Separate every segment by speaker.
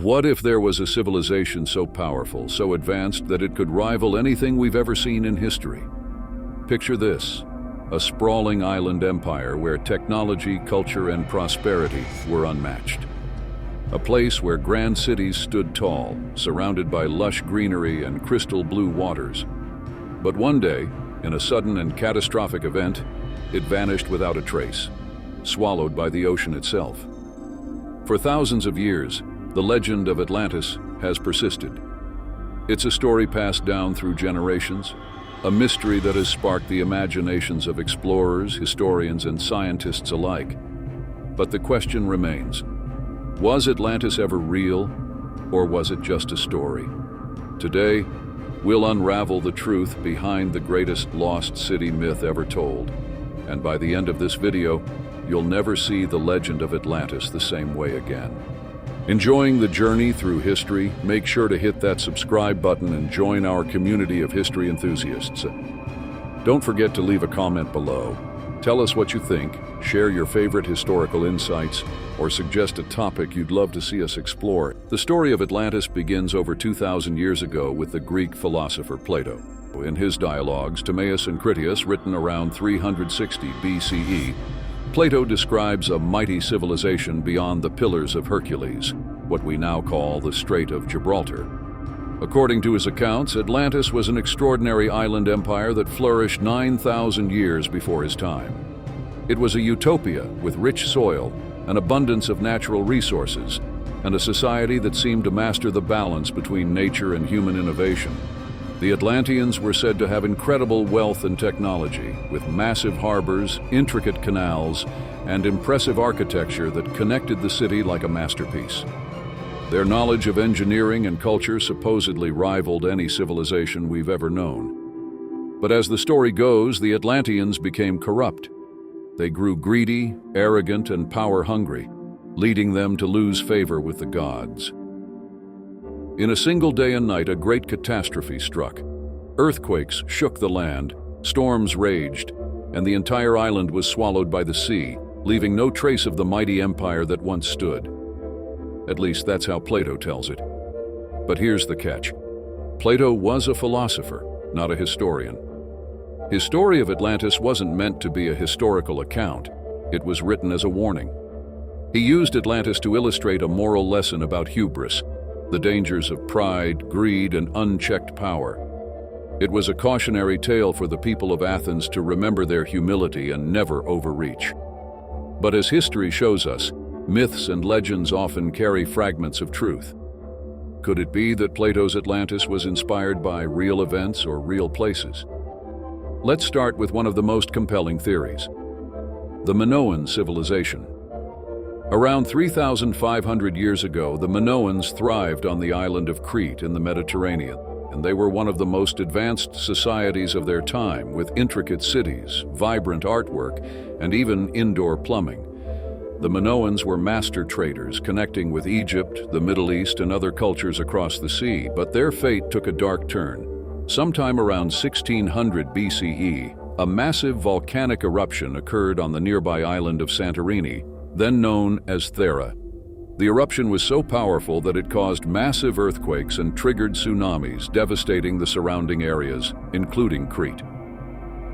Speaker 1: What if there was a civilization so powerful, so advanced that it could rival anything we've ever seen in history? Picture this, a sprawling island empire where technology, culture, and prosperity were unmatched. A place where grand cities stood tall, surrounded by lush greenery and crystal blue waters. But one day, in a sudden and catastrophic event, it vanished without a trace, swallowed by the ocean itself. For thousands of years, the legend of Atlantis has persisted. It's a story passed down through generations, a mystery that has sparked the imaginations of explorers, historians, and scientists alike. But the question remains, was Atlantis ever real, or was it just a story? Today, we'll unravel the truth behind the greatest lost city myth ever told. And by the end of this video, you'll never see the legend of Atlantis the same way again. Enjoying the journey through history? Make sure to hit that subscribe button and join our community of history enthusiasts. Don't forget to leave a comment below. Tell us what you think, share your favorite historical insights, or suggest a topic you'd love to see us explore. The story of Atlantis begins over 2,000 years ago with the Greek philosopher Plato. In his dialogues, Timaeus and Critias, written around 360 BCE, Plato describes a mighty civilization beyond the Pillars of Hercules, what we now call the Strait of Gibraltar. According to his accounts, Atlantis was an extraordinary island empire that flourished 9,000 years before his time. It was a utopia with rich soil, an abundance of natural resources, and a society that seemed to master the balance between nature and human innovation. The Atlanteans were said to have incredible wealth and technology, with massive harbors, intricate canals, and impressive architecture that connected the city like a masterpiece. Their knowledge of engineering and culture supposedly rivaled any civilization we've ever known. But as the story goes, the Atlanteans became corrupt. They grew greedy, arrogant, and power-hungry, leading them to lose favor with the gods. In a single day and night, a great catastrophe struck. Earthquakes shook the land, storms raged, and the entire island was swallowed by the sea, leaving no trace of the mighty empire that once stood. At least that's how Plato tells it. But here's the catch. Plato was a philosopher, not a historian. His story of Atlantis wasn't meant to be a historical account. It was written as a warning. He used Atlantis to illustrate a moral lesson about hubris, the dangers of pride, greed, and unchecked power. It was a cautionary tale for the people of Athens to remember their humility and never overreach. But as history shows us, myths and legends often carry fragments of truth. Could it be that Plato's Atlantis was inspired by real events or real places? Let's start with one of the most compelling theories: the Minoan civilization. Around 3,500 years ago, the Minoans thrived on the island of Crete in the Mediterranean, and they were one of the most advanced societies of their time, with intricate cities, vibrant artwork, and even indoor plumbing. The Minoans were master traders, connecting with Egypt, the Middle East, and other cultures across the sea, but their fate took a dark turn. Sometime around 1600 BCE, a massive volcanic eruption occurred on the nearby island of Santorini, then known as Thera. The eruption was so powerful that it caused massive earthquakes and triggered tsunamis, devastating the surrounding areas, including Crete.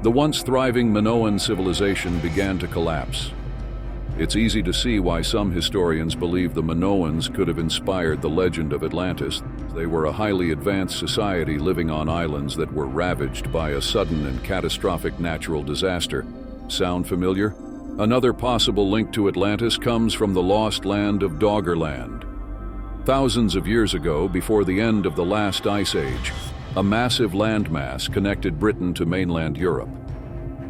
Speaker 1: The once thriving Minoan civilization began to collapse. It's easy to see why some historians believe the Minoans could have inspired the legend of Atlantis. They were a highly advanced society living on islands that were ravaged by a sudden and catastrophic natural disaster. Sound familiar? Another possible link to Atlantis comes from the lost land of Doggerland. Thousands of years ago, before the end of the last ice age, a massive landmass connected Britain to mainland Europe.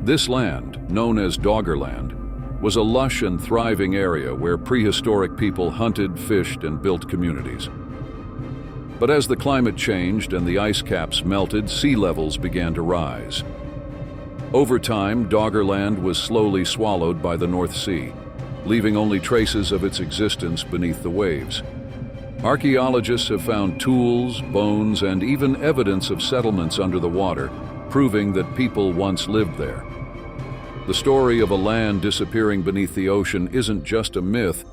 Speaker 1: This land, known as Doggerland, was a lush and thriving area where prehistoric people hunted, fished, and built communities. But as the climate changed and the ice caps melted, sea levels began to rise. Over time, Doggerland was slowly swallowed by the North Sea, leaving only traces of its existence beneath the waves. Archaeologists have found tools, bones, and even evidence of settlements under the water, proving that people once lived there. The story of a land disappearing beneath the ocean isn't just a myth,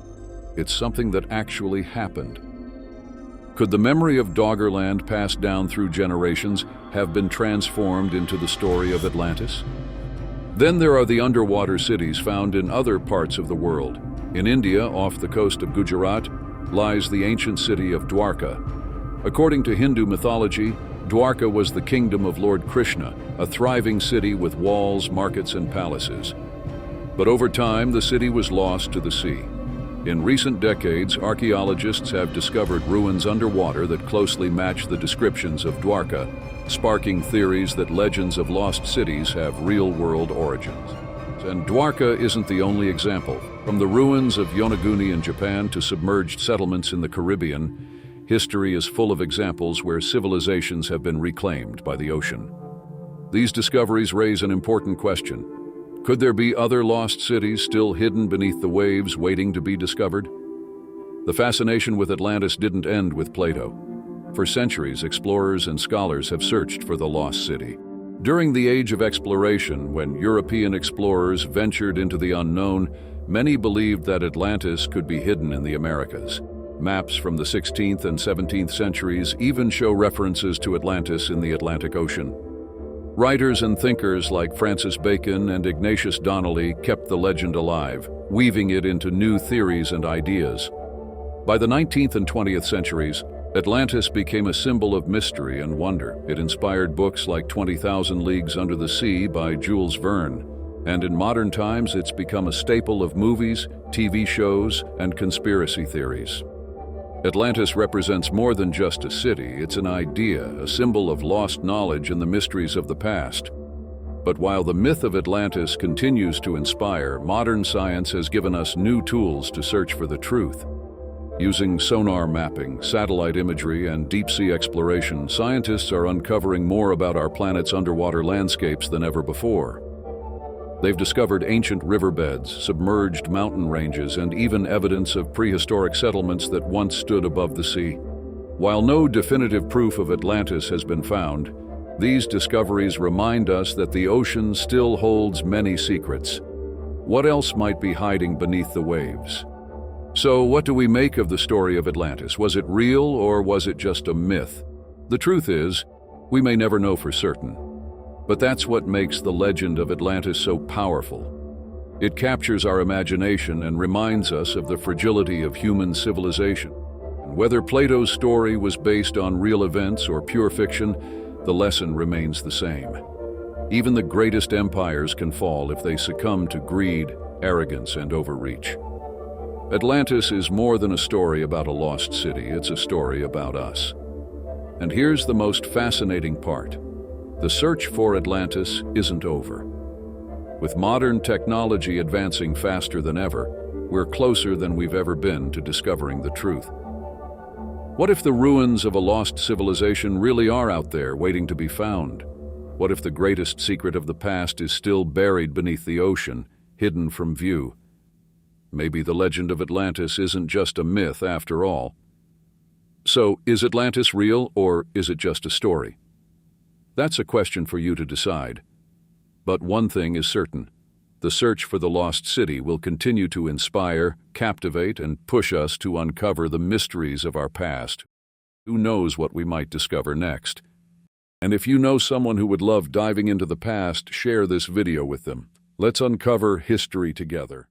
Speaker 1: it's something that actually happened. Could the memory of Doggerland passed down through generations have been transformed into the story of Atlantis? Then there are the underwater cities found in other parts of the world. In India, off the coast of Gujarat, lies the ancient city of Dwarka. According to Hindu mythology, Dwarka was the kingdom of Lord Krishna, a thriving city with walls, markets, and palaces. But over time, the city was lost to the sea. In recent decades, archaeologists have discovered ruins underwater that closely match the descriptions of Dwarka, sparking theories that legends of lost cities have real-world origins. And Dwarka isn't the only example. From the ruins of Yonaguni in Japan to submerged settlements in the Caribbean, history is full of examples where civilizations have been reclaimed by the ocean. These discoveries raise an important question. Could there be other lost cities still hidden beneath the waves waiting to be discovered? The fascination with Atlantis didn't end with Plato. For centuries, explorers and scholars have searched for the lost city. During the Age of Exploration, when European explorers ventured into the unknown, many believed that Atlantis could be hidden in the Americas. Maps from the 16th and 17th centuries even show references to Atlantis in the Atlantic Ocean. Writers and thinkers like Francis Bacon and Ignatius Donnelly kept the legend alive, weaving it into new theories and ideas. By the 19th and 20th centuries, Atlantis became a symbol of mystery and wonder. It inspired books like 20,000 Leagues Under the Sea by Jules Verne, and in modern times it's become a staple of movies, TV shows, and conspiracy theories. Atlantis represents more than just a city. It's an idea, a symbol of lost knowledge and the mysteries of the past. But while the myth of Atlantis continues to inspire, modern science has given us new tools to search for the truth. Using sonar mapping, satellite imagery, and deep-sea exploration, scientists are uncovering more about our planet's underwater landscapes than ever before. They've discovered ancient riverbeds, submerged mountain ranges, and even evidence of prehistoric settlements that once stood above the sea. While no definitive proof of Atlantis has been found, these discoveries remind us that the ocean still holds many secrets. What else might be hiding beneath the waves? So, what do we make of the story of Atlantis? Was it real, or was it just a myth? The truth is, we may never know for certain. But that's what makes the legend of Atlantis so powerful. It captures our imagination and reminds us of the fragility of human civilization. And whether Plato's story was based on real events or pure fiction, the lesson remains the same. Even the greatest empires can fall if they succumb to greed, arrogance, and overreach. Atlantis is more than a story about a lost city. It's a story about us. And here's the most fascinating part. The search for Atlantis isn't over. With modern technology advancing faster than ever, we're closer than we've ever been to discovering the truth. What if the ruins of a lost civilization really are out there waiting to be found? What if the greatest secret of the past is still buried beneath the ocean, hidden from view? Maybe the legend of Atlantis isn't just a myth after all. So, is Atlantis real, or is it just a story? That's a question for you to decide. But one thing is certain. The search for the lost city will continue to inspire, captivate, and push us to uncover the mysteries of our past. Who knows what we might discover next? And if you know someone who would love diving into the past, share this video with them. Let's uncover history together.